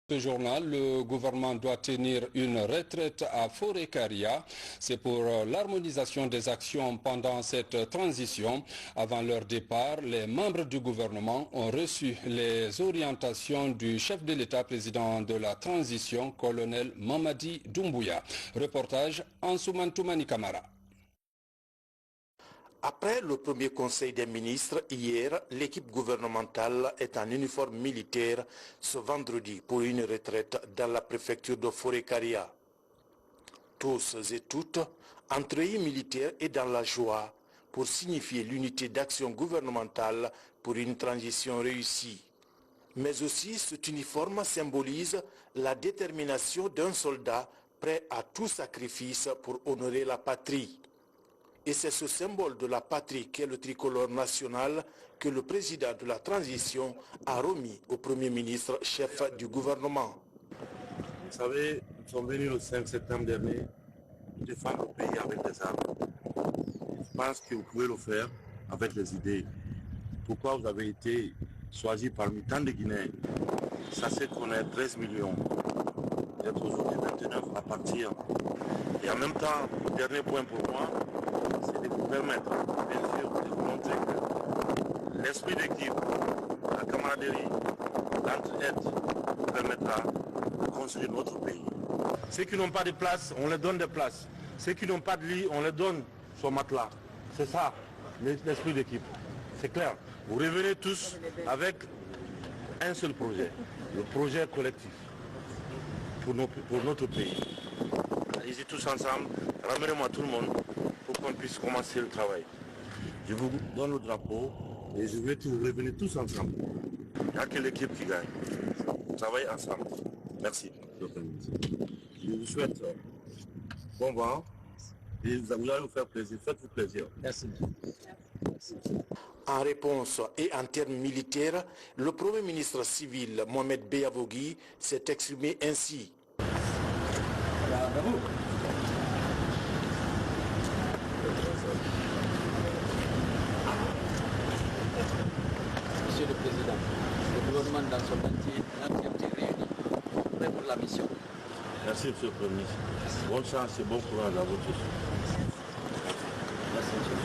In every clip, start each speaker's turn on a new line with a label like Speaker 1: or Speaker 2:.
Speaker 1: Ce journal, le gouvernement doit tenir une retraite à Forêt-Caria. C'est pour l'harmonisation des actions pendant cette transition. Avant leur départ, les membres du gouvernement ont reçu les orientations du chef de l'État, président de la transition, colonel Mamadi Doumbouya. Reportage Ansouman Toumani Kamara.
Speaker 2: Après le premier conseil des ministres, hier, l'équipe gouvernementale est en uniforme militaire ce vendredi pour une retraite dans la préfecture de Forêt-Caria. Tous et toutes, en treillis militaire et dans la joie pour signifier l'unité d'action gouvernementale pour une transition réussie. Mais aussi, cet uniforme symbolise la détermination d'un soldat prêt à tout sacrifice pour honorer la patrie. Et c'est ce symbole de la patrie qu'est le tricolore national que le président de la transition a remis au Premier ministre, chef du gouvernement.
Speaker 3: Vous savez, nous sommes venus le 5 septembre dernier défendre le pays avec des armes. Je pense que vous pouvez le faire avec les idées. Pourquoi vous avez été choisi parmi tant de Guinéens? Ça c'est qu'on est 13 millions. D'être aujourd'hui 29 à partir. Et en même temps, le dernier point pour moi, c'est de vous permettre, bien sûr, de vous montrer que l'esprit d'équipe, la camaraderie, l'entraide vous permettra de construire notre pays. Ceux qui n'ont pas de place, on leur donne des places. Ceux qui n'ont pas de lit, on leur donne son matelas. C'est ça, l'esprit d'équipe. C'est clair. Vous revenez tous avec un seul projet, le projet collectif pour notre pays. Allez-y tous ensemble, ramenez-moi tout le monde pour qu'on puisse commencer le travail. Je vous donne le drapeau et je vais que vous revenez tous ensemble. Il n'y a que l'équipe qui gagne. Travaillez ensemble. Merci. Je vous souhaite bon vent et vous allez vous faire plaisir. Faites-vous plaisir. Merci.
Speaker 2: En réponse et en termes militaires, le Premier ministre civil Mohamed Beyavogui s'est exprimé ainsi.
Speaker 4: Monsieur le Président, le gouvernement dans son entier réuni, prêt pour la mission.
Speaker 3: Merci, Monsieur le Premier ministre. Bonne chance et bon courage à vous tous. Merci, Monsieur.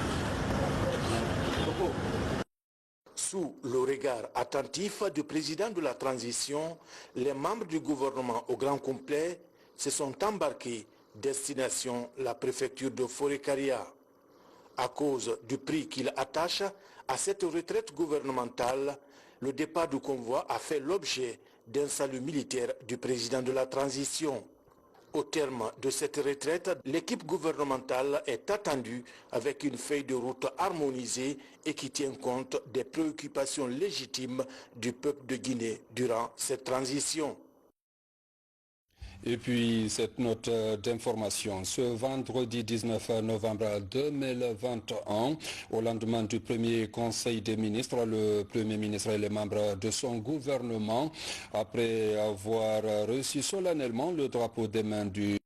Speaker 2: Sous le regard attentif du président de la transition, les membres du gouvernement au grand complet se sont embarqués destination la préfecture de Forêt-Caria. À cause du prix qu'il attache à cette retraite gouvernementale, le départ du convoi a fait l'objet d'un salut militaire du président de la transition. Au terme de cette retraite, l'équipe gouvernementale est attendue avec une feuille de route harmonisée et qui tient compte des préoccupations légitimes du peuple de Guinée durant cette transition.
Speaker 1: Et puis cette note d'information, ce vendredi 19 novembre 2021, au lendemain du premier conseil des ministres, le Premier ministre et les membres de son gouvernement, après avoir reçu solennellement le drapeau des mains du